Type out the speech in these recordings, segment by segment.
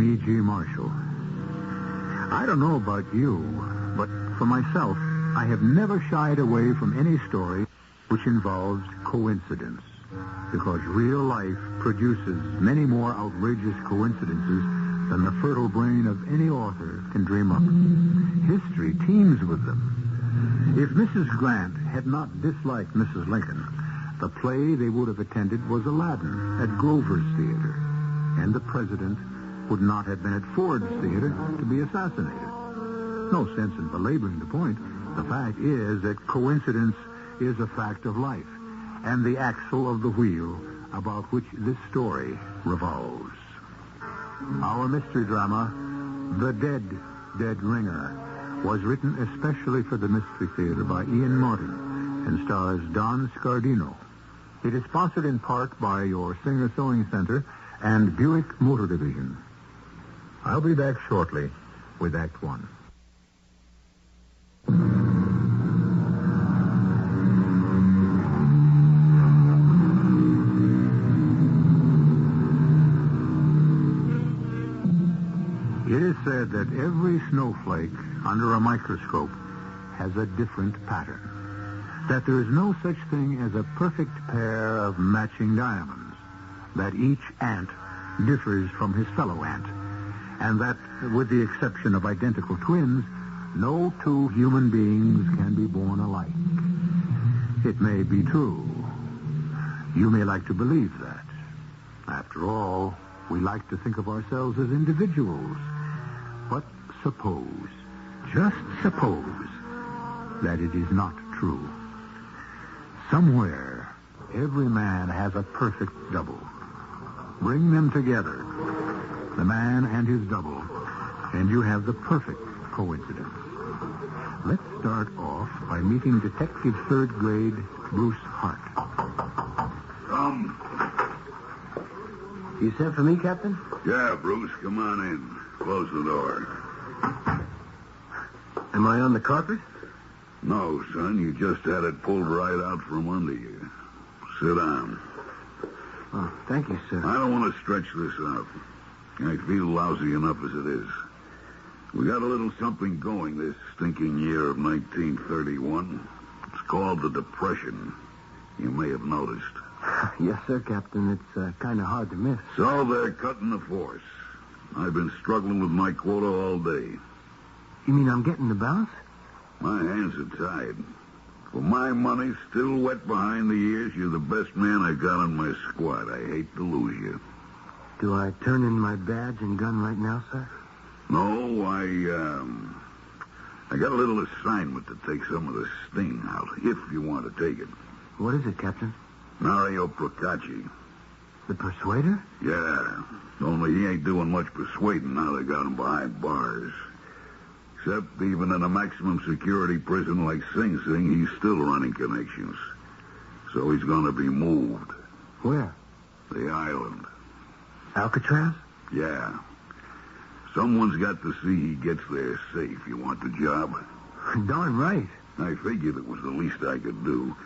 E.G. Marshall. I don't know about you, but for myself, I have never shied away from any story which involves coincidence, because real life produces many more outrageous coincidences than the fertile brain of any author can dream up. History teems with them. If Mrs. Grant had not disliked Mrs. Lincoln, the play they would have attended was Aladdin at Grover's Theater, and the president would not have been at Ford's Theater to be assassinated. No sense in belaboring the point. The fact is that coincidence is a fact of life, and the axle of the wheel about which this story revolves. Our mystery drama, The Dead Ringer, was written especially for the Mystery Theater by Ian Martin and stars Don Scardino. It is sponsored in part by your Singer Sewing Center and Buick Motor Division. I'll be back shortly with Act One. It is said that every snowflake under a microscope has a different pattern. That there is no such thing as a perfect pair of matching diamonds. That each ant differs from his fellow ant. And that, with the exception of identical twins, no two human beings can be born alike. It may be true. You may like to believe that. After all, we like to think of ourselves as individuals. But suppose, just suppose, that it is not true. Somewhere, every man has a perfect double. Bring them together, the man and his double, and you have the perfect coincidence. Let's start off by meeting Detective Third Grade Bruce Hart. Come. You sent for me, Captain? Yeah, Bruce, come on in. Close the door. Am I on the carpet? No, son, you just had it pulled right out from under you. Sit down. Oh, thank you, sir. I don't want to stretch this out. I feel lousy enough as it is. We got a little something going this stinking year of 1931. It's called the Depression. You may have noticed. Yes, sir, Captain. It's kind of hard to miss. So they're cutting the force. I've been struggling with my quota all day. You mean I'm getting the bounce? My hands are tied. For my money, still wet behind the ears, you're the best man I got on my squad. I hate to lose you. Do I turn in my badge and gun right now, sir? No, I got a little assignment to take some of the sting out, if you want to take it. What is it, Captain? Mario Procacci. The Persuader? Yeah, only he ain't doing much persuading now they got him behind bars. Except even in a maximum security prison like Sing Sing, he's still running connections. So he's going to be moved. Where? The island. Alcatraz? Yeah. Someone's got to see he gets there safe. You want the job? Darn right. I figured it was the least I could do.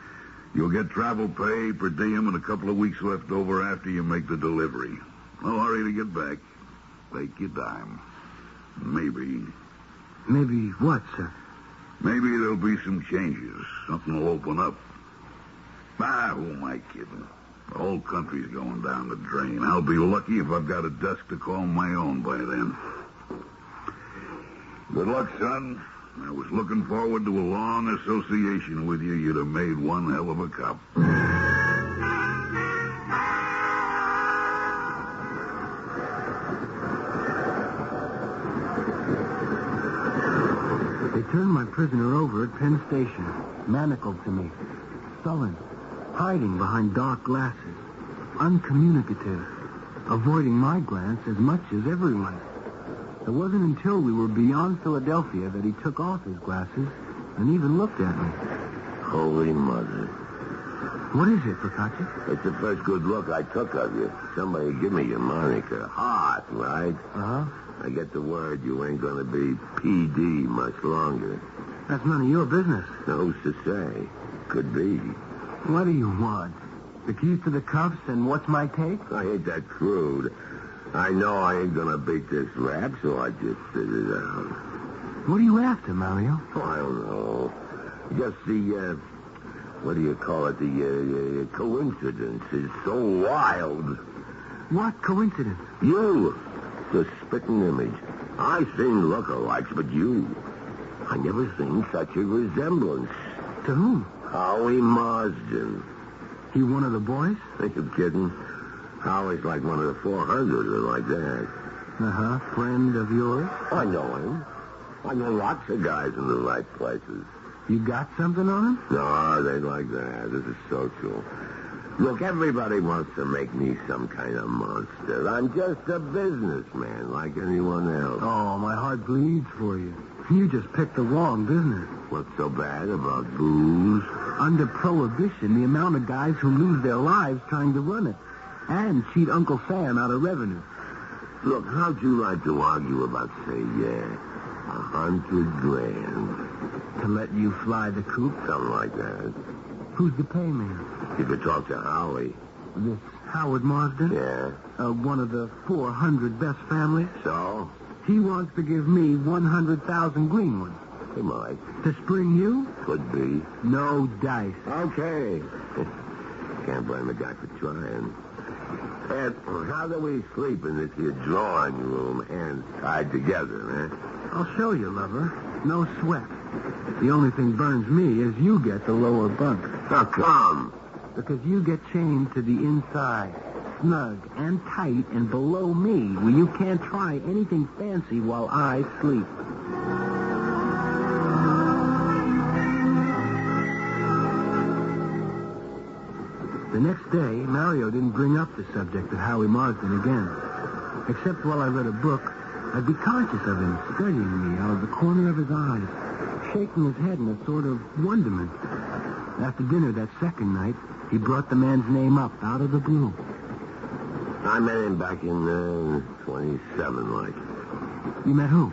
You'll get travel pay, per diem, and a couple of weeks left over after you make the delivery. No hurry to get back. Take your time. Maybe. Maybe what, sir? Maybe there'll be some changes. Something will open up. Who am I kidding? The whole country's going down the drain. I'll be lucky if I've got a desk to call my own by then. Good luck, son. I was looking forward to a long association with you. You'd have made one hell of a cop. They turned my prisoner over at Penn Station, manacled to me, sullen, hiding behind dark glasses, uncommunicative, avoiding my glance as much as everyone. It wasn't until we were beyond Philadelphia that he took off his glasses and even looked at me. Holy Mother. What is it, Procacci? It's the first good look I took of you. Somebody give me your moniker. Hot, right? Uh-huh. I get the word you ain't going to be PD much longer. That's none of your business. Who's to say? Could be. What do you want? The keys to the cuffs and what's my take? I ain't that crude. I know I ain't gonna beat this rap, so I just sit it out. What are you after, Mario? Oh, I don't know. Just the, what do you call it? The coincidence is so wild. What coincidence? You, the spitting image. I seen lookalikes, but you. I never seen such a resemblance. To whom? Howie Marsden. He one of the boys? Think you kidding? Howie's like one of the 400 or like that. Uh-huh. Friend of yours? I know him. I know lots of guys in the right places. You got something on him? No, they like that. This is social. Look, everybody wants to make me some kind of monster. I'm just a businessman like anyone else. Oh, my heart bleeds for you. You just picked the wrong business. What's so bad about booze? Under prohibition, the amount of guys who lose their lives trying to run it and cheat Uncle Sam out of revenue. Look, how'd you like to argue about, say, $100 grand? To let you fly the coop? Something like that. Who's the pay man? You could talk to Howie. This Howard Marsden? Yeah. One of the 400 best families? So? He wants to give me 100,000 green ones. He might. To spring you? Could be. No dice. Okay. Can't blame the guy for trying. And how do we sleep in this here drawing room, hands tied together, I'll show you, lover. No sweat. The only thing burns me is you get the lower bunk. How come? Because you get chained to the inside, snug and tight and below me, where you can't try anything fancy while I sleep. The next day, Mario didn't bring up the subject of Howie Marsden again. Except while I read a book, I'd be conscious of him studying me out of the corner of his eyes, shaking his head in a sort of wonderment. After dinner that second night, he brought the man's name up out of the blue. I met him back in 27, like. You met who?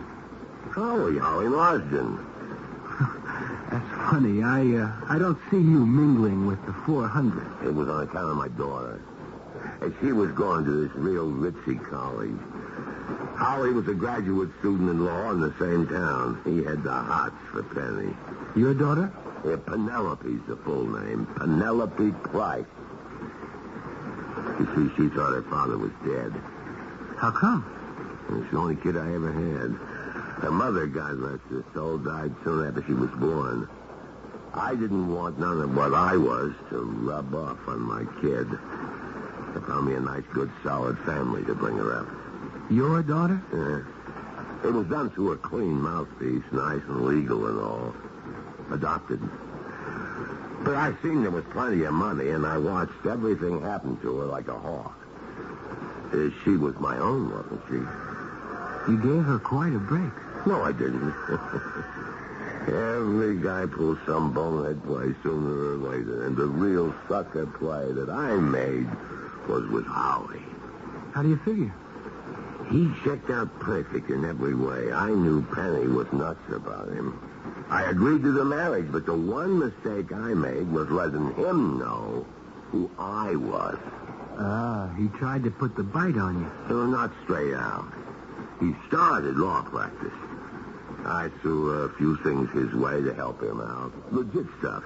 Howie Marsden. That's funny. I don't see you mingling with the 400. It was on account of my daughter. And she was going to this real ritzy college. Howie was a graduate student in law in the same town. He had the hots for Penny. Your daughter? Yeah, Penelope's the full name. Penelope Price. You see, she thought her father was dead. How come? It's the only kid I ever had. Her mother, God rest her soul, died soon after she was born. I didn't want none of what I was to rub off on my kid. I found me a nice, good, solid family to bring her up. Your daughter? Yeah. It was done through a clean mouthpiece, nice and legal and all. Adopted. But I seen there was plenty of money, and I watched everything happen to her like a hawk. She was my own, wasn't she? You gave her quite a break. No, I didn't. Every guy pulls some bonehead play sooner or later, and the real sucker play that I made was with Howie. How do you figure? He checked out perfect in every way. I knew Penny was nuts about him. I agreed to the marriage, but the one mistake I made was letting him know who I was. He tried to put the bite on you. So not straight out. He started law practice. I threw a few things his way to help him out. Legit stuff.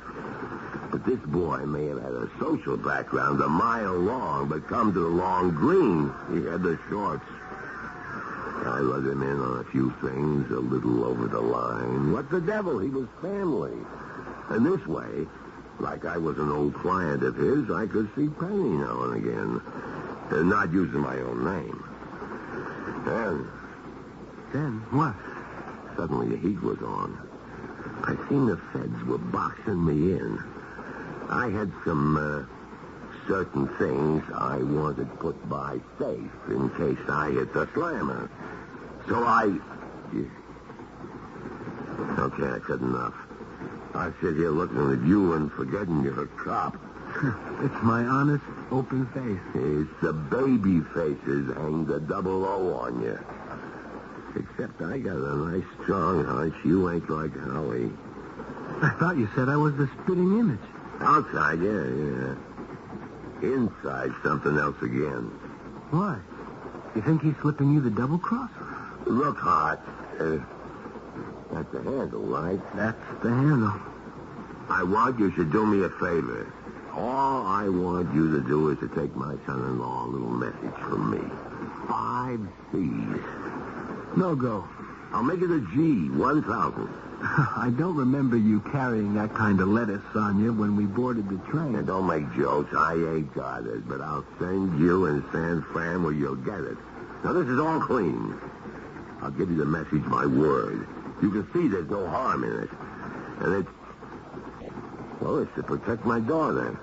But this boy may have had a social background a mile long, but come to the long green, he had the shorts. I let him in on a few things, a little over the line. What the devil? He was family. And this way, like I was an old client of his, I could see Penny now and again. And not using my own name. Then what? Suddenly the heat was on. I seen the feds were boxing me in. I had some certain things I wanted put by safe in case I hit the slammer. So Okay, I said enough. I sit here looking at you and forgetting you're a cop. It's my honest, open face. It's the baby faces hang the 00 on you. Except I got a nice strong hunch you ain't like Howie. I thought you said I was the spitting image. Outside, yeah. Inside, something else again. Why? You think he's slipping you the double cross? Look, Hart. That's the handle, right? That's the handle. I want you to do me a favor. All I want you to do is to take my son-in-law a little message from me. 5 C's. No go. I'll make it a G, 1,000. I don't remember you carrying that kind of lettuce on you when we boarded the train. And don't make jokes. I ain't got it, but I'll send you in San Fran where you'll get it. Now, this is all clean. I'll give you the message, my word. You can see there's no harm in it. And it's to protect my daughter.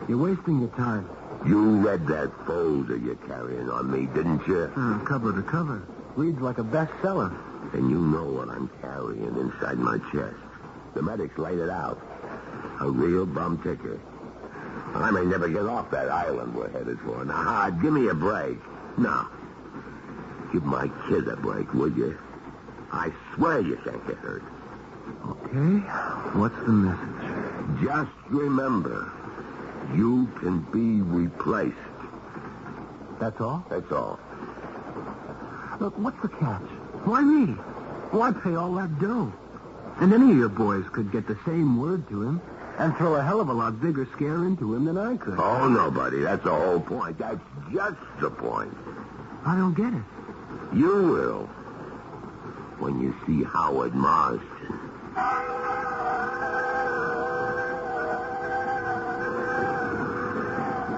You're wasting your time. You read that folder you're carrying on me, didn't you? Cover to cover. Reads like a bestseller. And you know what I'm carrying inside my chest. The medics laid it out. A real bum ticker. I may never get off that island we're headed for. Now, Hard, give me a break. No. Give my kid a break, would you? I swear you can't get hurt. Okay. What's the message? Just remember, you can be replaced. That's all? That's all. Look, what's the catch? Why me? Why pay all that dough? And any of your boys could get the same word to him and throw a hell of a lot bigger scare into him than I could. Oh, no, buddy. That's the whole point. That's just the point. I don't get it. You will. When you see Howard Marston.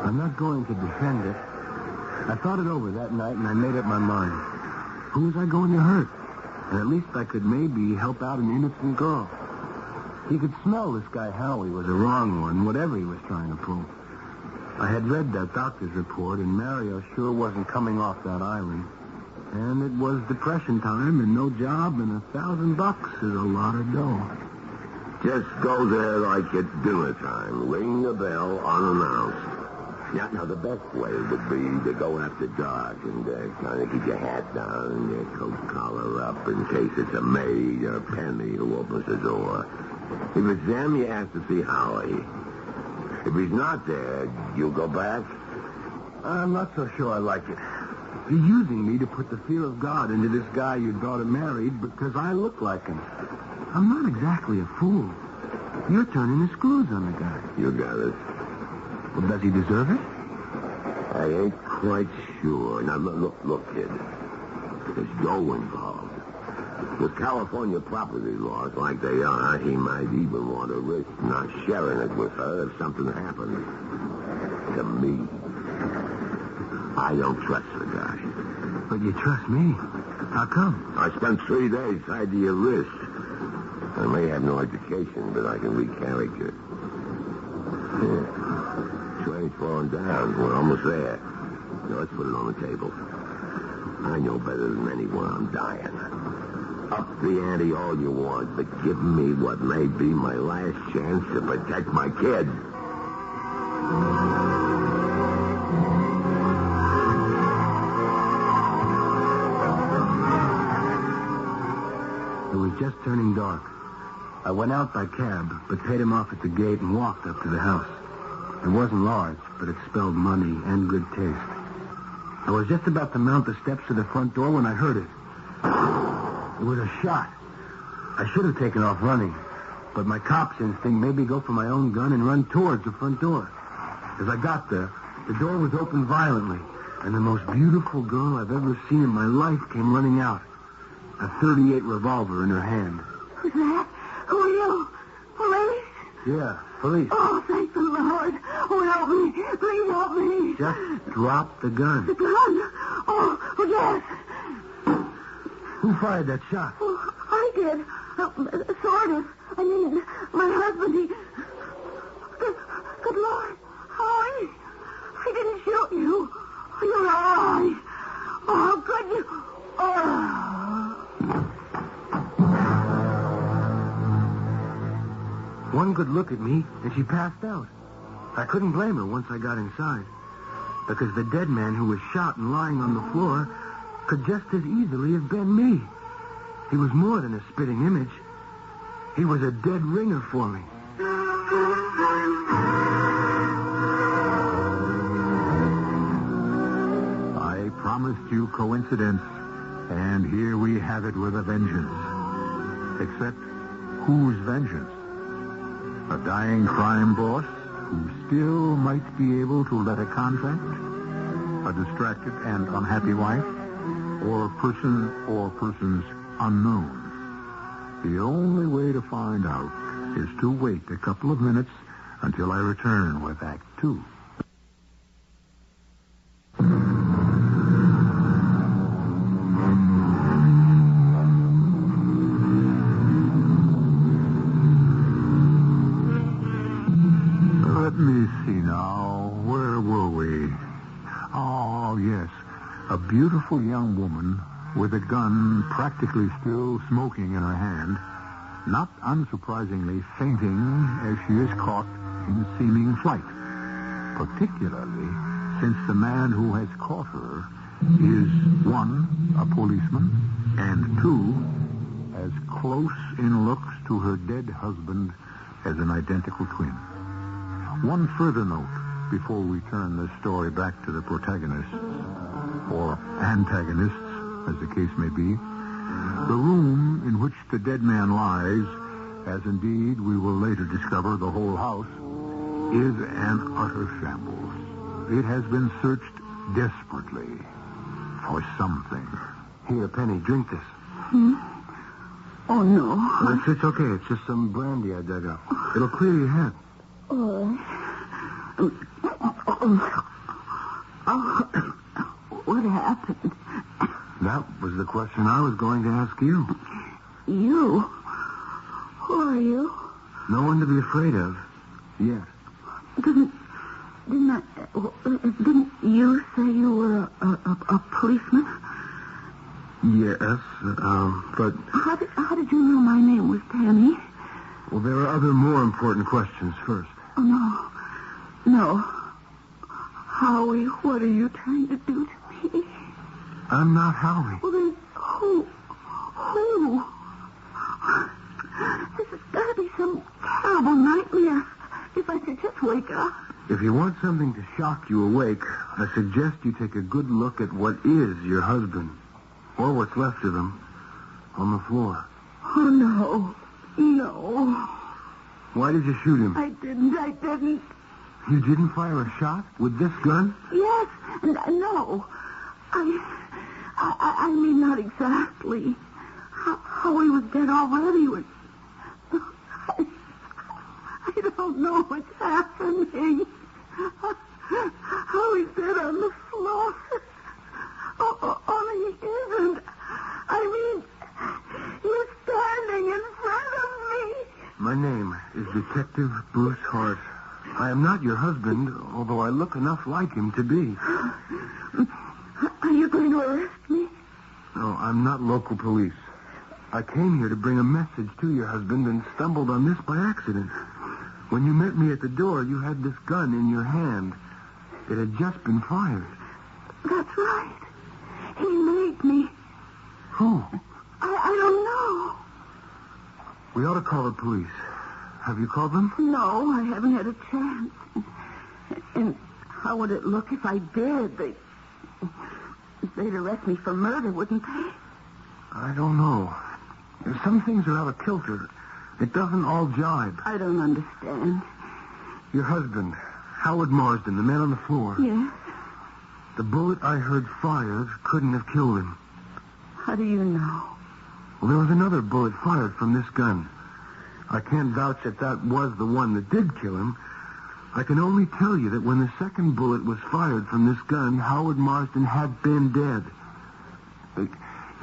I'm not going to defend it. I thought it over that night, and I made up my mind. Who was I going to hurt? And at least I could maybe help out an innocent girl. He could smell this guy Howie was a wrong one, whatever he was trying to pull. I had read that doctor's report, and Mario sure wasn't coming off that island. And it was depression time, and no job, and $1,000 is a lot of dough. Just go there like it's dinner time. Ring the bell unannounced. Yeah, now the best way would be to go after dark and kind of keep your hat down and your coat collar up in case it's a maid or a Penny who opens the door. If it's them, you ask to see Howie. If he's not there, you'll go back? I'm not so sure I like it. You're using me to put the fear of God into this guy your daughter married because I look like him. I'm not exactly a fool. You're turning the screws on the guy. You got it. Well, does he deserve it? I ain't quite sure. Now, look, kid. There's dough involved. With California property laws like they are, he might even want to risk not sharing it with her if something happened. To me. I don't trust the guy. But you trust me. How come? I spent 3 days tied to your wrist. I may have no education, but I can read character. Yeah. Train's falling down. We're almost there. Now, let's put it on the table. I know better than anyone I'm dying. Up the ante all you want, but give me what may be my last chance to protect my kid. It was just turning dark. I went out by cab, but paid him off at the gate and walked up to the house. It wasn't large, but it spelled money and good taste. I was just about to mount the steps to the front door when I heard it. It was a shot. I should have taken off running, but my cop's instinct made me go for my own gun and run towards the front door. As I got there, the door was opened violently, and the most beautiful girl I've ever seen in my life came running out, a .38 revolver in her hand. Who's that? Who are you? Police? Yeah, police. Oh, thank the Lord. Oh, help me. Please help me. Just drop the gun. The gun? Oh, yes. Who fired that shot? Oh, I did. Sort of. I mean, my husband, he... Good Lord. Howie. I didn't shoot you. You're all right. Oh, how could you... Oh... One good look at me, and she passed out. I couldn't blame her once I got inside, because the dead man who was shot and lying on the floor could just as easily have been me. He was more than a spitting image. He was a dead ringer for me. I promised you coincidence, and here we have it with a vengeance. Except, whose vengeance? A dying crime boss who still might be able to let a contract? A distracted and unhappy wife? Or persons unknown? The only way to find out is to wait a couple of minutes until I return with Act 2. Let me see now. Where were we? Oh, yes. A beautiful young woman with a gun practically still smoking in her hand, not unsurprisingly fainting as she is caught in seeming flight, particularly since the man who has caught her is, one, a policeman, and two, as close in looks to her dead husband as an identical twin. One further note before we turn this story back to the protagonists, or antagonists, as the case may be. The room in which the dead man lies, as indeed we will later discover the whole house, is an utter shambles. It has been searched desperately for something. Here, Penny, drink this. Oh, no. It's okay. It's just some brandy I dug up. It'll clear your head. What happened? That was the question I was going to ask you. You? Who are you? No one to be afraid of. Yes. Didn't you say you were a policeman? Yes, but... How did you know my name was Penny? Well, there are other more important questions first. Oh, no. Howie, what are you trying to do to me? I'm not Howie. Well, then, who? This has got to be some terrible nightmare. If I could just wake up. If you want something to shock you awake, I suggest you take a good look at what is your husband, or what's left of him, on the floor. Oh, no. Why did you shoot him? I didn't. You didn't fire a shot with this gun? Yes, no. I mean, not exactly. How he was dead already was... I don't know what's happening. How he's dead on the floor. Only he isn't. I mean, he was standing in front of me. My name is Detective Bruce Hart. I am not your husband, although I look enough like him to be. Are you going to arrest me? No, I'm not local police. I came here to bring a message to your husband and stumbled on this by accident. When you met me at the door, you had this gun in your hand. It had just been fired. That's right. He made me. Who? I don't know. We ought to call the police. Have you called them? No, I haven't had a chance. And how would it look if I did? They'd arrest me for murder, wouldn't they? I don't know. Some things are out of kilter. It doesn't all jibe. I don't understand. Your husband, Howard Marsden, the man on the floor. Yes? The bullet I heard fired couldn't have killed him. How do you know? Well, there was another bullet fired from this gun. I can't vouch that that was the one that did kill him. I can only tell you that when the second bullet was fired from this gun, Howard Marsden had been dead.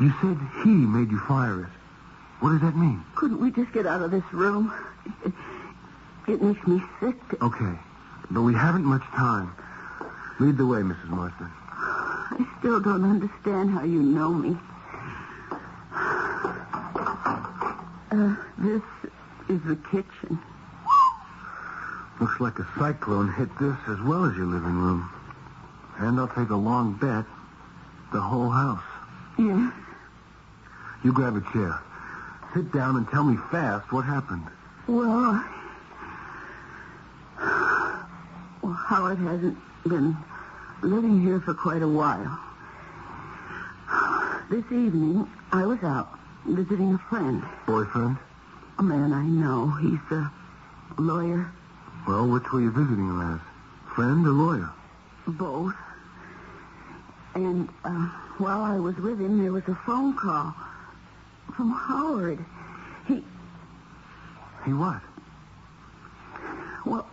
You said he made you fire it. What does that mean? Couldn't we just get out of this room? It makes me sick. Okay, but we haven't much time. Lead the way, Mrs. Marsden. I still don't understand how you know me. This is the kitchen. Looks like a cyclone hit this as well as your living room. And I'll take a long bet, the whole house. Yes. You grab a chair. Sit down and tell me fast what happened. Well, Howard hasn't been living here for quite a while. This evening, I was out visiting a friend. Boyfriend? A man I know. He's a lawyer. Well, which were you visiting him as? Friend or lawyer? Both. And while I was with him, there was a phone call from Howard. He what? Well,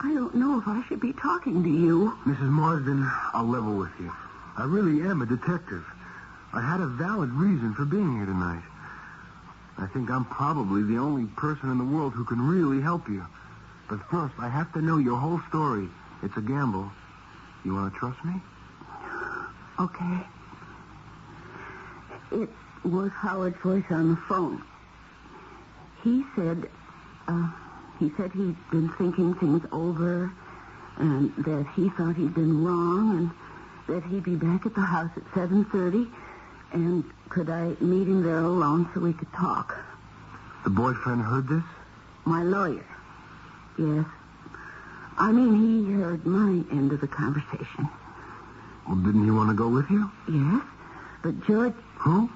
I don't know if I should be talking to you. Mrs. Marsden, I'll level with you. I really am a detective. I had a valid reason for being here tonight. I think I'm probably the only person in the world who can really help you. But first, I have to know your whole story. It's a gamble. You want to trust me? Okay. It was Howard's voice on the phone. He said he'd been thinking things over and that he thought he'd been wrong and that he'd be back at the house at 7:30 and could I meet him there alone so we could talk. The boyfriend heard this? My lawyer. Yes. I mean, he heard my end of the conversation. Well, didn't he want to go with you? Yes, but George... Who?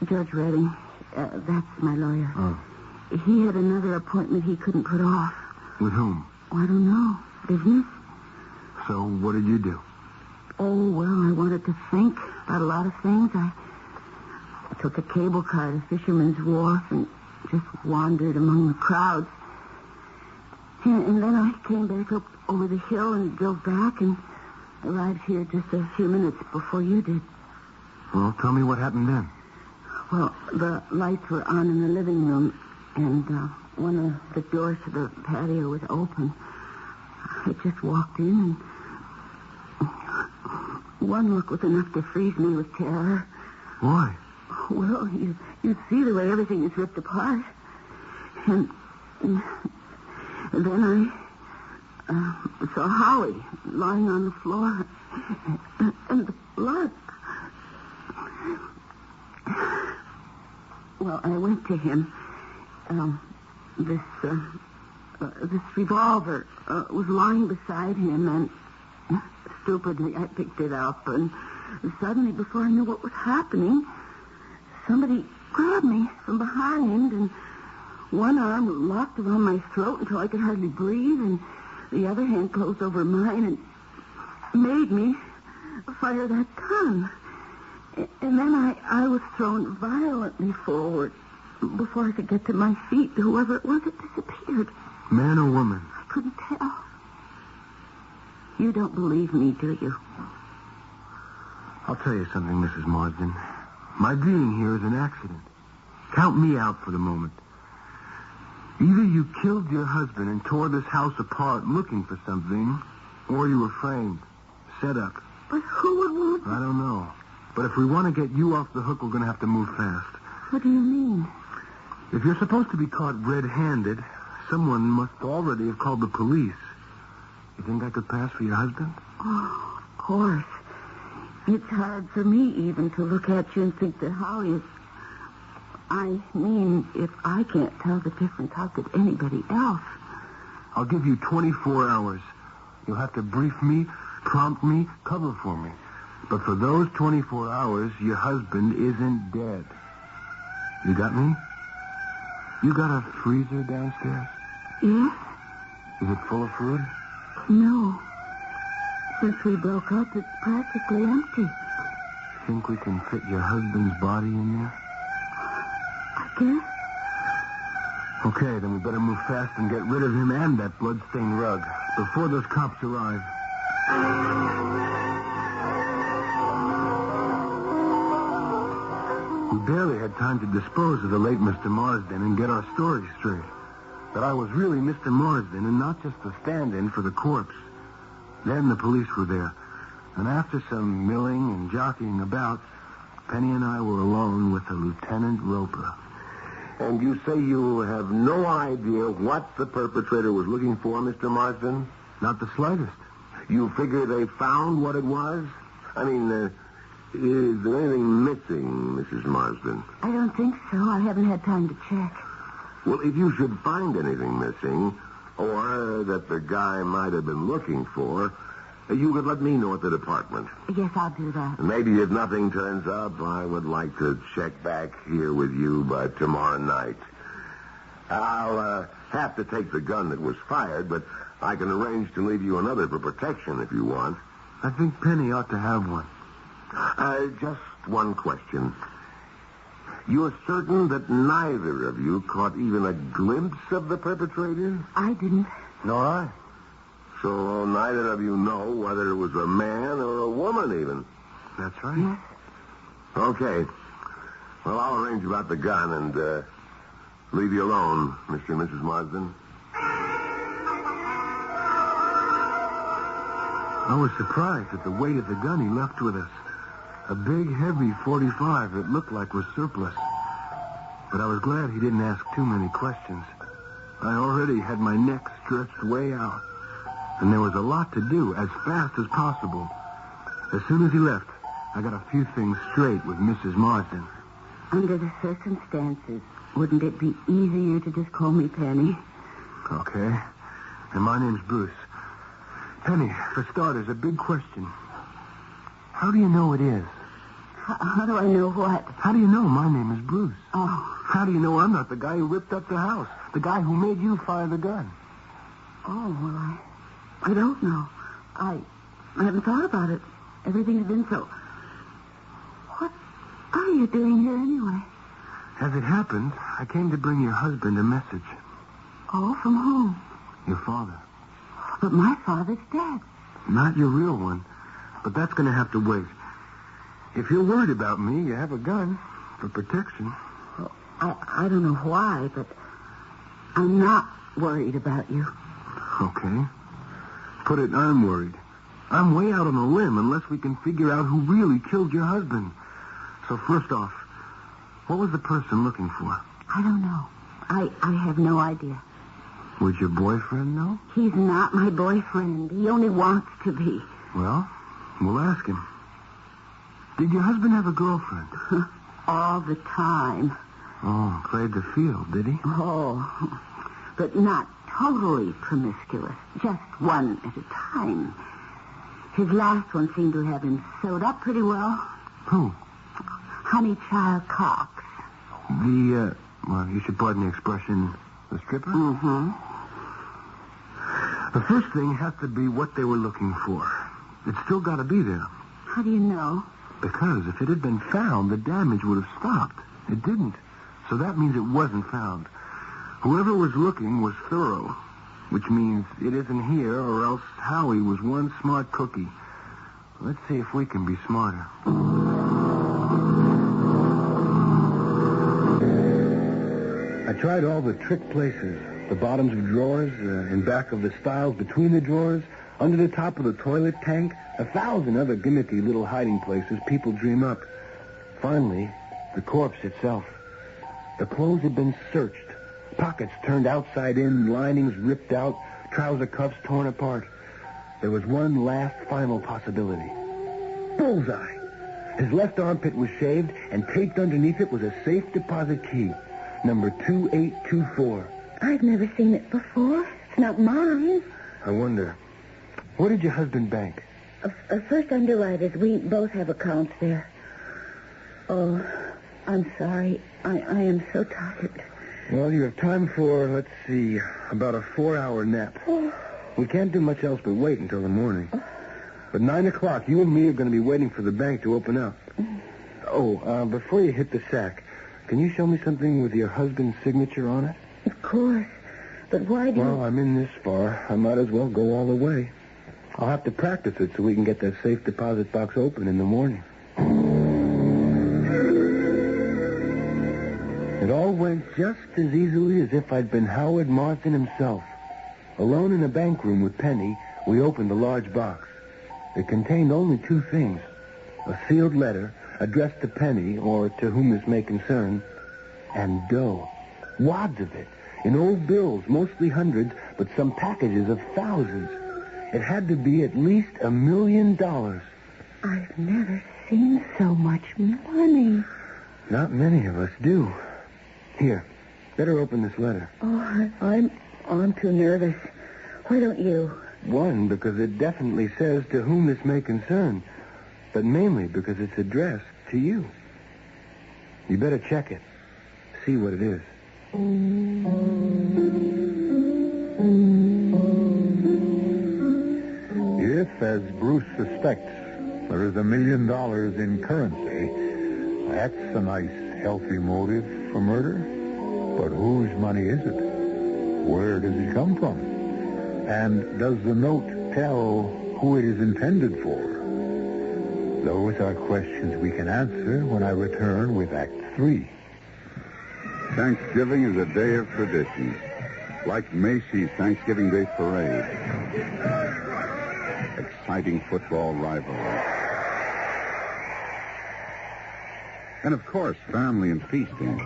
George Redding. That's my lawyer. Oh. He had another appointment he couldn't put off. With whom? Oh, I don't know. Business? So what did you do? Oh, well, I wanted to think about a lot of things. I took a cable car to Fisherman's Wharf and just wandered among the crowds. And then I came back up over the hill and drove back and arrived here just a few minutes before you did. Well, tell me what happened then. Well, the lights were on in the living room, and one of the doors to the patio was open. I just walked in, and one look was enough to freeze me with terror. Why? Well, you'd see the way everything is ripped apart. And then I saw Howie lying on the floor, and the blood. Well, I went to him. This revolver was lying beside him, and stupidly I picked it up, and suddenly, before I knew what was happening, somebody grabbed me from behind, and one arm locked around my throat until I could hardly breathe, and the other hand closed over mine and made me fire that gun. And then I was thrown violently forward. Before I could get to my feet, whoever it was, it disappeared. Man or woman? I couldn't tell. You don't believe me, do you? I'll tell you something, Mrs. Marsden. My being here is an accident. Count me out for the moment. Either you killed your husband and tore this house apart looking for something, or you were framed, set up. But who would want... I don't know. But if we want to get you off the hook, we're going to have to move fast. What do you mean? If you're supposed to be caught red-handed, someone must already have called the police. You think I could pass for your husband? Oh, of course. It's hard for me even to look at you and think that Howie is... I mean, if I can't tell the difference, how could anybody else? I'll give you 24 hours. You'll have to brief me, prompt me, cover for me. But for those 24 hours, your husband isn't dead. You got me? You got a freezer downstairs? Yes? Is it full of food? No. Since we broke up, it's practically empty. Think we can fit your husband's body in there? I guess. Okay, then we better move fast and get rid of him and that blood-stained rug before those cops arrive. We barely had time to dispose of the late Mr. Marsden and get our story straight. That I was really Mr. Marsden and not just a stand-in for the corpse. Then the police were there. And after some milling and jockeying about, Penny and I were alone with a Lieutenant Roper. And you say you have no idea what the perpetrator was looking for, Mr. Marsden? Not the slightest. You figure they found what it was? I mean, is there anything missing, Mrs. Marsden? I don't think so. I haven't had time to check. Well, if you should find anything missing, or that the guy might have been looking for, You could let me know at the department. Yes, I'll do that. And maybe if nothing turns up, I would like to check back here with you by tomorrow night. I'll have to take the gun that was fired, but I can arrange to leave you another for protection if you want. I think Penny ought to have one. Just one question. You're certain that neither of you caught even a glimpse of the perpetrator? I didn't. Nor I. So neither of you know whether it was a man or a woman even? That's right. Yes. Okay. Well, I'll arrange about the gun and leave you alone, Mr. and Mrs. Marsden. I was surprised at the weight of the gun he left with us. A big, heavy .45 that looked like was surplus. But I was glad he didn't ask too many questions. I already had my neck stretched way out. And there was a lot to do as fast as possible. As soon as he left, I got a few things straight with Mrs. Marsden. Under the circumstances, wouldn't it be easier to just call me Penny? Okay. And my name's Bruce. Penny, for starters, a big question. How do you know it is? How do I know what? How do you know my name is Bruce? Oh. How do you know I'm not the guy who ripped up the house? The guy who made you fire the gun? Oh, well, I don't know. I haven't thought about it. Everything's been so... What are you doing here anyway? As it happened, I came to bring your husband a message. Oh, from whom? Your father. But my father's dead. Not your real one. But that's going to have to wait. If you're worried about me, you have a gun for protection. Well, I don't know why, but I'm not worried about you. Okay. Put it, I'm worried. I'm way out on a limb unless we can figure out who really killed your husband. So first off, what was the person looking for? I don't know. I have no idea. Would your boyfriend know? He's not my boyfriend. He only wants to be. Well, we'll ask him. Did your husband have a girlfriend? All the time. Oh, played the field, did he? Oh, but not totally promiscuous. Just one at a time. His last one seemed to have him sewed up pretty well. Who? Honey Child Cox. Well, you should pardon the expression, the stripper? Mm-hmm. The first thing has to be what they were looking for. It's still got to be there. How do you know? Because if it had been found, the damage would have stopped. It didn't. So that means it wasn't found. Whoever was looking was thorough, which means it isn't here, or else Howie was one smart cookie. Let's see if we can be smarter. I tried all the trick places. The bottoms of drawers, in back of the stiles between the drawers, under the top of the toilet tank, 1,000 other gimmicky little hiding places people dream up. Finally, the corpse itself. The clothes had been searched. Pockets turned outside in, linings ripped out, trouser cuffs torn apart. There was one last final possibility. Bullseye! His left armpit was shaved, and taped underneath it was a safe deposit key, number 2824. I've never seen it before. It's not mine. I wonder, what did your husband bank? First Underwriters. We both have accounts there. Oh, I'm sorry. I am so tired. Well, you have time for, let's see, about a 4-hour nap. Oh. We can't do much else but wait until the morning. But 9 o'clock, you and me are going to be waiting for the bank to open up. Oh, before you hit the sack, can you show me something with your husband's signature on it? Of course. But why do Well, I'm in this far. I might as well go all the way. I'll have to practice it so we can get that safe deposit box open in the morning. It all went just as easily as if I'd been Howard Marsden himself. Alone in a bank room with Penny, we opened a large box. It contained only 2 things. A sealed letter addressed to Penny, or to whom this may concern, and dough. Wads of it, in old bills, mostly hundreds, but some packages of thousands. It had to be at least $1 million. I've never seen so much money. Not many of us do. Here, better open this letter. Oh, I'm too nervous. Why don't you? One, because it definitely says to whom this may concern, but mainly because it's addressed to you. You better check it. See what it is. If, as Bruce suspects, there is $1 million in currency, that's a nice, healthy motive for murder. But whose money is it? Where does it come from? And does the note tell who it is intended for? Those are questions we can answer when I return with Act 3. Thanksgiving is a day of tradition, like Macy's Thanksgiving Day Parade. Exciting football rivalry. And, of course, family and feasting.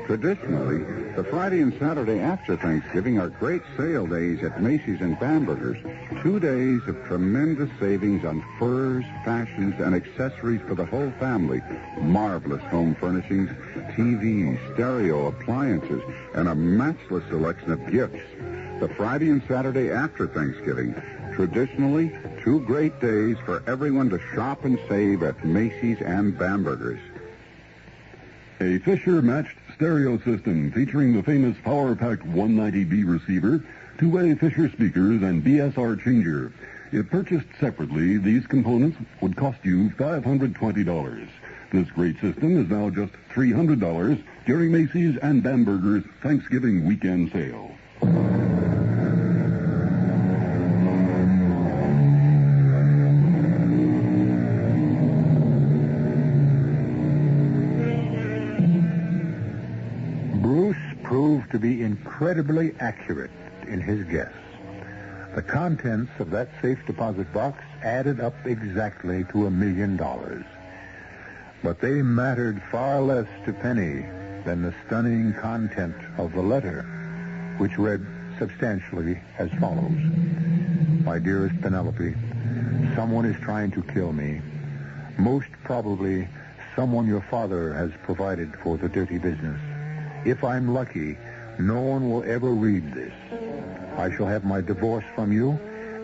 Traditionally, the Friday and Saturday after Thanksgiving are great sale days at Macy's and Bamberger's. 2 days of tremendous savings on furs, fashions, and accessories for the whole family. Marvelous home furnishings, TVs, stereo, appliances, and a matchless selection of gifts. The Friday and Saturday after Thanksgiving. Traditionally, 2 great days for everyone to shop and save at Macy's and Bamberger's. A Fisher-matched stereo system featuring the famous power-packed 190B receiver, 2-way Fisher speakers, and BSR changer. If purchased separately, these components would cost you $520. This great system is now just $300 during Macy's and Bamberger's Thanksgiving weekend sale. Proved to be incredibly accurate in his guess. The contents of that safe deposit box added up exactly to $1 million. But they mattered far less to Penny than the stunning content of the letter, which read substantially as follows. My dearest Penelope, someone is trying to kill me. Most probably someone your father has provided for the dirty business. If I'm lucky, no one will ever read this. I shall have my divorce from you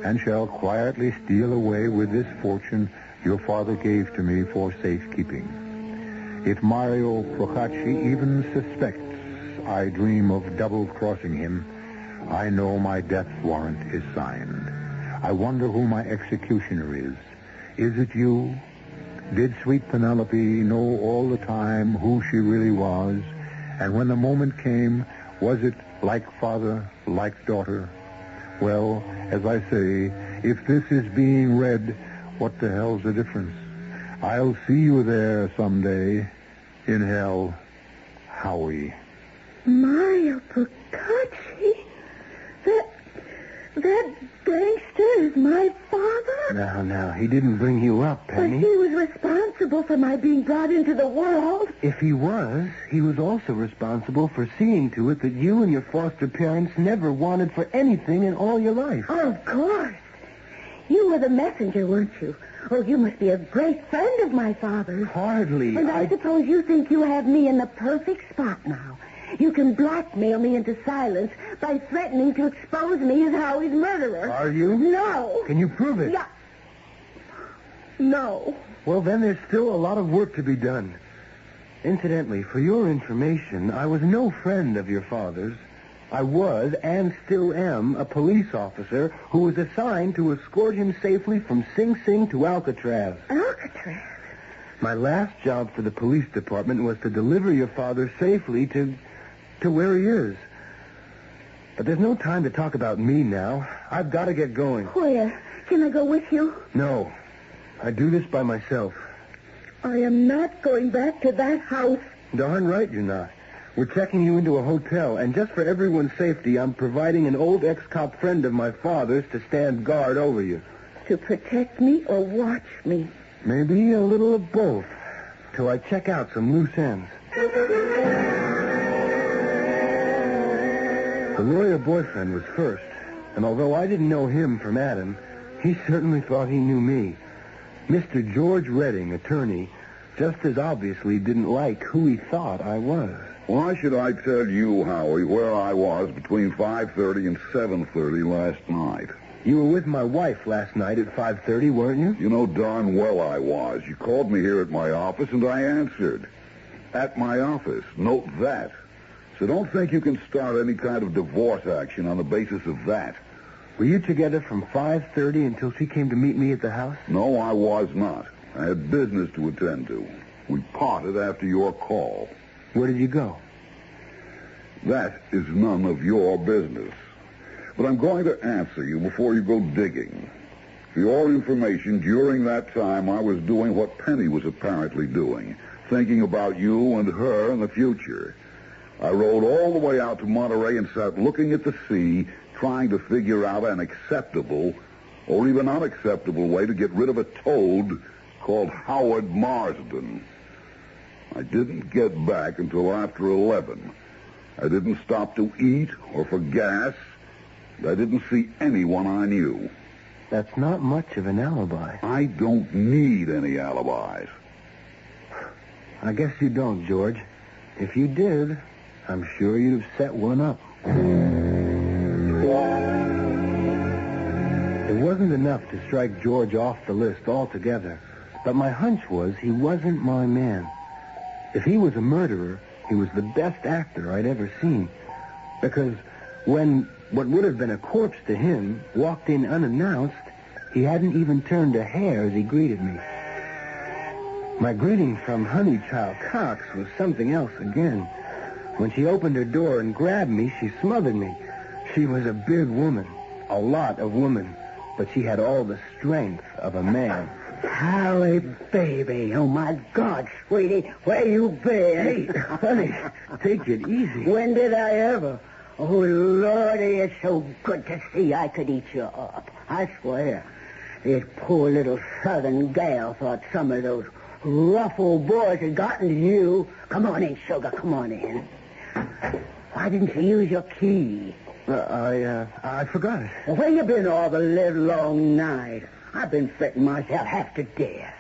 and shall quietly steal away with this fortune your father gave to me for safekeeping. If Mario Procacci even suspects I dream of double-crossing him, I know my death warrant is signed. I wonder who my executioner is. Is it you? Did sweet Penelope know all the time who she really was? And when the moment came, was it like father, like daughter? Well, as I say, if this is being read, what the hell's the difference? I'll see you there someday in hell, Howie. Mario Procacci? That gangster is my father? Now, he didn't bring you up, Penny. But he was responsible for my being brought into the world. If he was also responsible for seeing to it that you and your foster parents never wanted for anything in all your life. Oh, of course. You were the messenger, weren't you? Oh, you must be a great friend of my father's. Hardly. And I suppose you think you have me in the perfect spot now. You can blackmail me into silence by threatening to expose me as Howie's murderer. Are you? No. Can you prove it? Yeah. No. Well, then there's still a lot of work to be done. Incidentally, for your information, I was no friend of your father's. I was, and still am, a police officer who was assigned to escort him safely from Sing Sing to Alcatraz. Alcatraz? My last job for the police department was to deliver your father safely to where he is. But there's no time to talk about me now. I've got to get going. Where? Can I go with you? No. I do this by myself. I am not going back to that house. Darn right you're not. We're checking you into a hotel, and just for everyone's safety, I'm providing an old ex-cop friend of my father's to stand guard over you. To protect me or watch me? Maybe a little of both, till I check out some loose ends. The lawyer boyfriend was first, and although I didn't know him from Adam, he certainly thought he knew me. Mr. George Redding, attorney, just as obviously didn't like who he thought I was. Why should I tell you, Howie, where I was between 5:30 and 7:30 last night? You were with my wife last night at 5:30, weren't you? You know darn well I was. You called me here at my office, and I answered. At my office. Note that. So don't think you can start any kind of divorce action on the basis of that. Were you together from 5:30 until she came to meet me at the house? No, I was not. I had business to attend to. We parted after your call. Where did you go? That is none of your business. But I'm going to answer you before you go digging. For your information, during that time, I was doing what Penny was apparently doing, thinking about you and her in the future. I rode all the way out to Monterey and sat looking at the sea, trying to figure out an acceptable or even unacceptable way to get rid of a toad called Howard Marsden. I didn't get back until after 11. I didn't stop to eat or for gas. I didn't see anyone I knew. That's not much of an alibi. I don't need any alibis. I guess you don't, George. If you did, I'm sure you'd have set one up. It wasn't enough to strike George off the list altogether, but my hunch was he wasn't my man. If he was a murderer, he was the best actor I'd ever seen. Because when what would have been a corpse to him walked in unannounced, he hadn't even turned a hair as he greeted me. My greeting from Honeychild Cox was something else again. When she opened her door and grabbed me, she smothered me. She was a big woman, a lot of woman, but she had all the strength of a man. Harry, baby. Oh, my God, sweetie. Where you been? Hey, honey, take it easy. When did I ever? Oh, Lordy, it's so good to see I could eat you up. I swear. This poor little southern gal thought some of those rough old boys had gotten to you. Come on in, sugar. Come on in. Why didn't you use your key? I forgot it. Well, where you been all the live long night? I've been fretting myself half to death.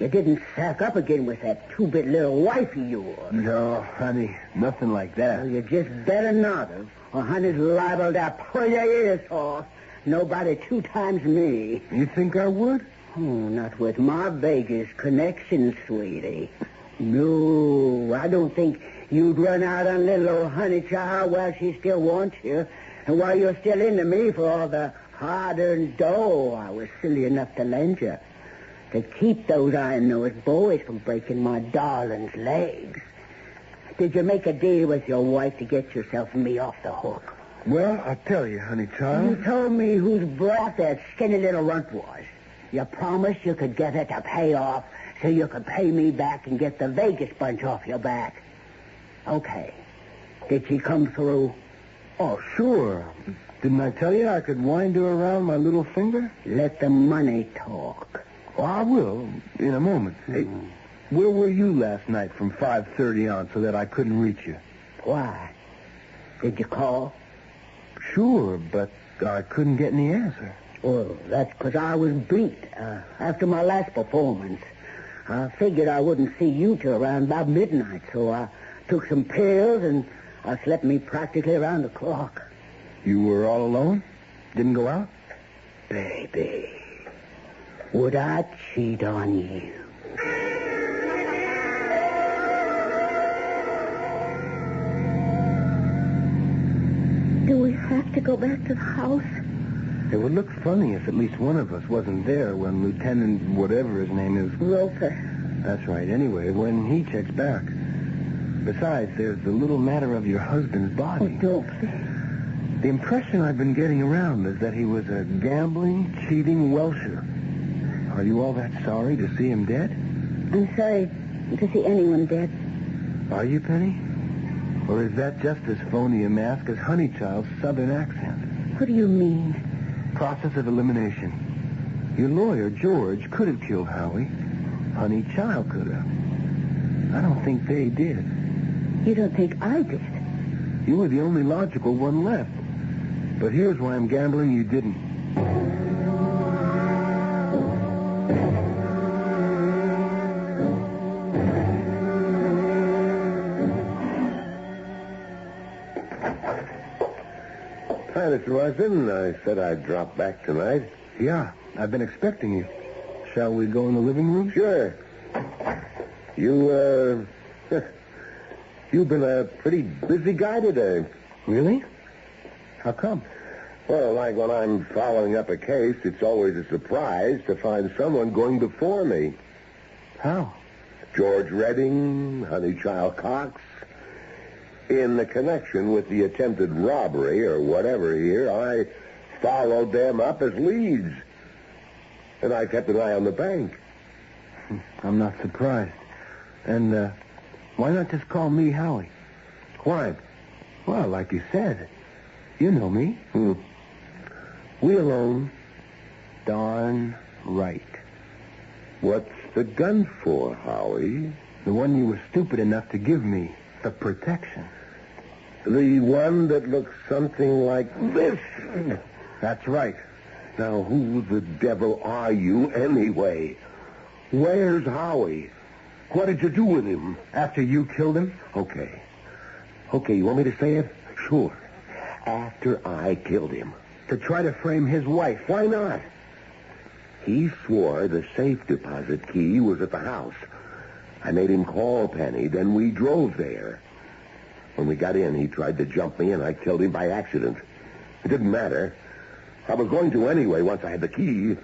You didn't sack up again with that two-bit little wife of yours. No, honey, nothing like that. Well, you just better not have, or honey's liable to pull your ears off. Nobody 2 times me. You think I would? Oh, not with my Vegas connections, sweetie. No, I don't think you'd run out on little old Honeychild while she still wants you, and while you're still into me for all the hard-earned dough I was silly enough to lend you. To keep those iron-nosed boys from breaking my darling's legs. Did you make a deal with your wife to get yourself and me off the hook? Well, I'll tell you, Honeychild. You told me whose brat that skinny little runt was. You promised you could get her to pay off so you could pay me back and get the Vegas bunch off your back. Okay. Did she come through? Oh, sure. Didn't I tell you I could wind her around my little finger? Let the money talk. Well, I will, in a moment. Hey, where were you last night from 5:30 on so that I couldn't reach you? Why? Did you call? Sure, but I couldn't get any answer. Well, that's because I was beat after my last performance. I figured I wouldn't see you till around about midnight, so I took some pills and I slept me practically around the clock. You were all alone? Didn't go out? Baby, would I cheat on you? Do we have to go back to the house? It would look funny if at least one of us wasn't there when Lieutenant whatever his name is... Roper. That's right. Anyway, when he checks back. Besides, there's the little matter of your husband's body. Oh, don't, please. The impression I've been getting around is that he was a gambling, cheating Welsher. Are you all that sorry to see him dead? I'm sorry to see anyone dead. Are you, Penny? Or is that just as phony a mask as Honeychild's southern accent? What do you mean? Process of elimination. Your lawyer, George, could have killed Howie. Honeychild could have. I don't think they did. You don't think I did? You were the only logical one left. But here's why I'm gambling you didn't. Mr. Marsden. I said I'd drop back tonight. Yeah, I've been expecting you. Shall we go in the living room? Sure. You've been a pretty busy guy today. Really? How come? Well, like when I'm following up a case, it's always a surprise to find someone going before me. How? George Redding, Honeychild Cox. In the connection with the attempted robbery or whatever here, I followed them up as leads. And I kept an eye on the bank. I'm not surprised. And, why not just call me Howie? Why? Well, like you said, you know me. We alone? Darn right. What's the gun for, Howie? The one you were stupid enough to give me. The protection. The one that looks something like this? That's right. Now, who the devil are you anyway? Where's Howie? What did you do with him? After you killed him? Okay, you want me to say it? Sure. After I killed him. To try to frame his wife. Why not? He swore the safe deposit key was at the house. I made him call Penny, then we drove there. When we got in, he tried to jump me, and I killed him by accident. It didn't matter. I was going to anyway once I had the key.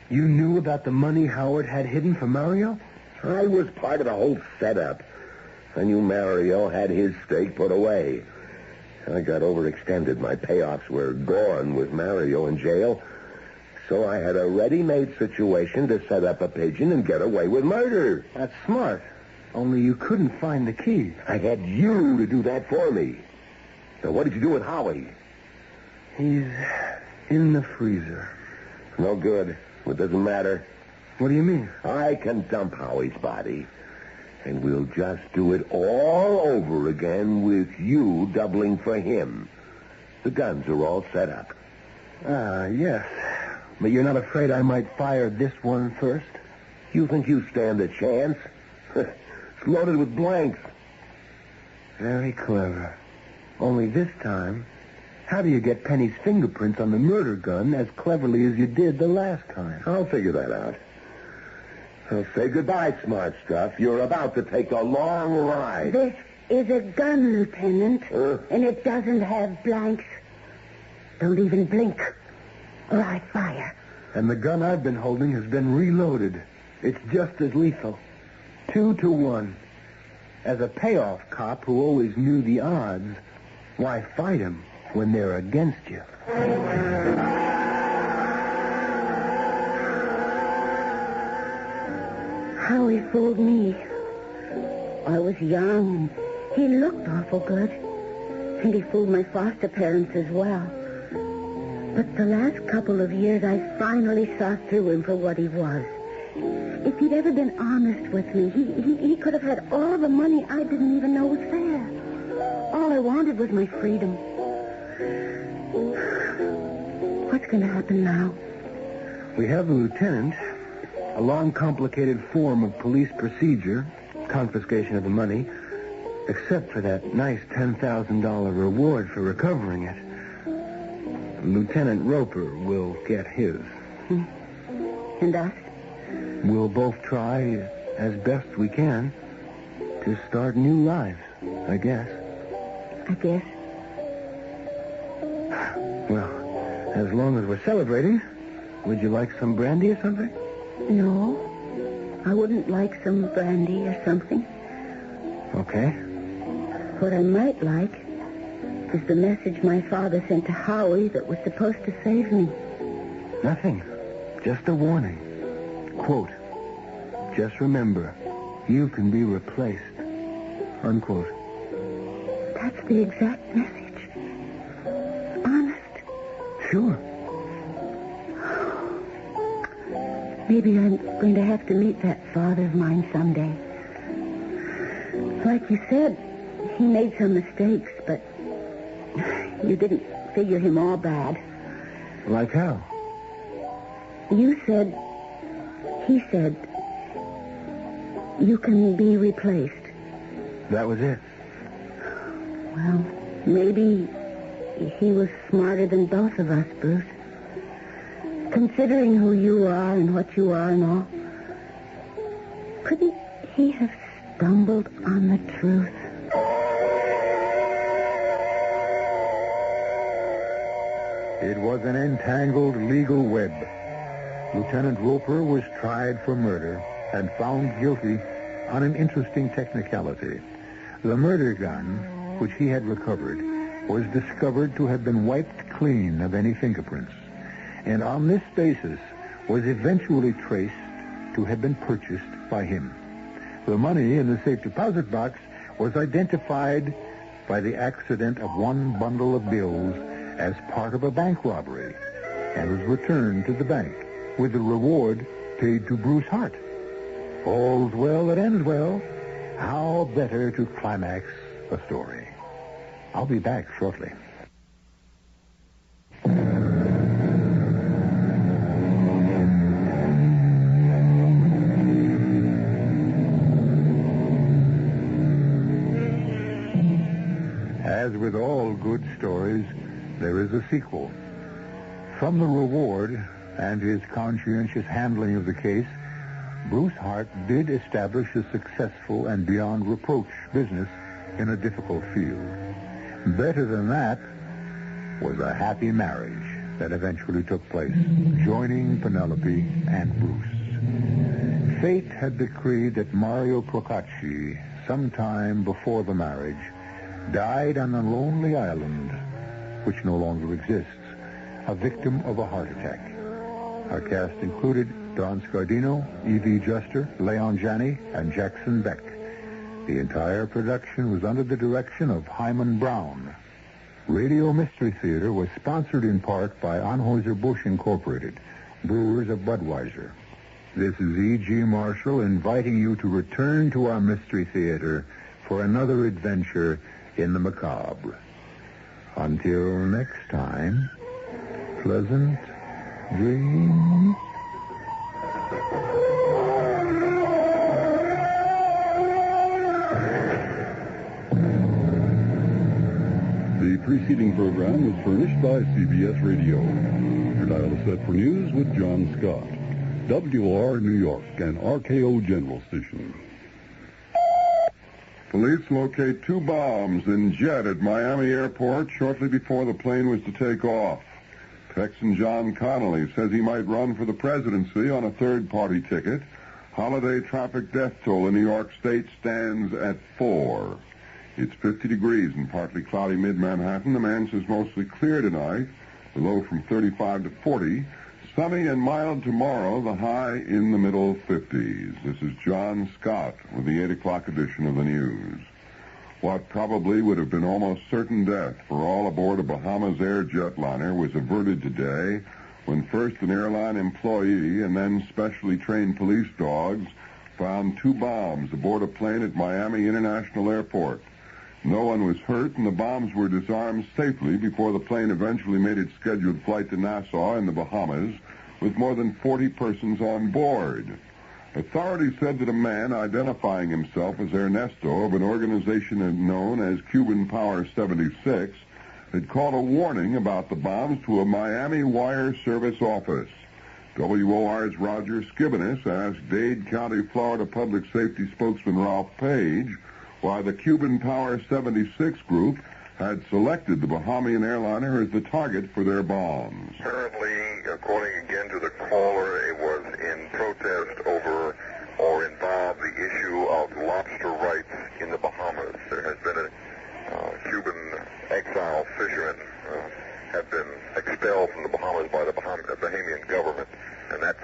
You knew about the money Howard had hidden for Mario? I was part of the whole setup. I knew Mario had his stake put away. I got overextended. My payoffs were gone with Mario in jail. So I had a ready-made situation to set up a pigeon and get away with murder. That's smart. Only you couldn't find the key. I had you to do that for me. Now, what did you do with Howie? He's in the freezer. No good. It doesn't matter. What do you mean? I can dump Howie's body. And we'll just do it all over again with you doubling for him. The guns are all set up. Yes. But you're not afraid I might fire this one first? You think you stand a chance? It's loaded with blanks. Very clever. Only this time, how do you get Penny's fingerprints on the murder gun as cleverly as you did the last time? I'll figure that out. I'll say goodbye, smart stuff. You're about to take a long ride. This is a gun, Lieutenant, and it doesn't have blanks. Don't even blink, or I fire. And the gun I've been holding has been reloaded. It's just as lethal. 2-1. As a payoff cop who always knew the odds, why fight him when they're against you? Howie fooled me. I was young. He looked awful good. And he fooled my foster parents as well. But the last couple of years, I finally saw through him for what he was. If he'd ever been honest with me, he could have had all the money I didn't even know was there. All I wanted was my freedom. What's going to happen now? We have the lieutenant, a long, complicated form of police procedure, confiscation of the money, except for that nice $10,000 reward for recovering it. Lieutenant Roper will get his. And us? We'll both try, as best we can, to start new lives, I guess. I guess. Well, as long as we're celebrating, would you like some brandy or something? No. I wouldn't like some brandy or something. Okay. What I might like is the message my father sent to Howie that was supposed to save me. Nothing. Just a warning. Quote, just remember, you can be replaced. Unquote. That's the exact message. Honest. Sure. Maybe I'm going to have to meet that father of mine someday. Like you said, he made some mistakes, but you didn't figure him all bad. Like how? He said, you can be replaced. That was it. Well, maybe he was smarter than both of us, Bruce. Considering who you are and what you are and all, couldn't he have stumbled on the truth? It was an entangled legal web. Lieutenant Roper was tried for murder and found guilty on an interesting technicality. The murder gun, which he had recovered, was discovered to have been wiped clean of any fingerprints, and on this basis was eventually traced to have been purchased by him. The money in the safe deposit box was identified by the accident of one bundle of bills as part of a bank robbery and was returned to the bank with the reward paid to Bruce Hart. All's well that ends well. How better to climax a story? I'll be back shortly. As with all good stories, there is a sequel. From the reward and his conscientious handling of the case, Bruce Hart did establish a successful and beyond reproach business in a difficult field. Better than that was a happy marriage that eventually took place, joining Penelope and Bruce. Fate had decreed that Mario Procacci, sometime before the marriage, died on a lonely island, which no longer exists, a victim of a heart attack. Our cast included Don Scardino, Evie Juster, Leon Janney, and Jackson Beck. The entire production was under the direction of Hyman Brown. Radio Mystery Theater was sponsored in part by Anheuser-Busch Incorporated, brewers of Budweiser. This is E.G. Marshall inviting you to return to our Mystery Theater for another adventure in the macabre. Until next time, pleasant dreams. The preceding program was furnished by CBS Radio. Your dial is set for news with John Scott. WR New York and RKO General Station. Police locate 2 bombs in jet at Miami Airport shortly before the plane was to take off. Texan John Connolly says he might run for the presidency on a third-party ticket. Holiday traffic death toll in New York State stands at 4. It's 50 degrees and partly cloudy mid-Manhattan. The man says mostly clear tonight, the low from 35 to 40. Sunny and mild tomorrow, the high in the middle 50s. This is John Scott with the 8 o'clock edition of the news. What probably would have been almost certain death for all aboard a Bahamas Air jetliner was averted today when first an airline employee and then specially trained police dogs found 2 bombs aboard a plane at Miami International Airport. No one was hurt, and the bombs were disarmed safely before the plane eventually made its scheduled flight to Nassau in the Bahamas with more than 40 persons on board. Authorities said that a man identifying himself as Ernesto of an organization known as Cuban Power 76 had called a warning about the bombs to a Miami wire service office. WOR's Roger Skibinis asked Dade County, Florida Public Safety spokesman Ralph Page why the Cuban Power 76 group had selected the Bahamian airliner as the target for their bombs. Apparently, according again to the caller, it was in protest over or involved the issue of lobster rights in the Bahamas. There has been a Cuban exile fishermen have been expelled from the Bahamas by the Bahamian government, and that's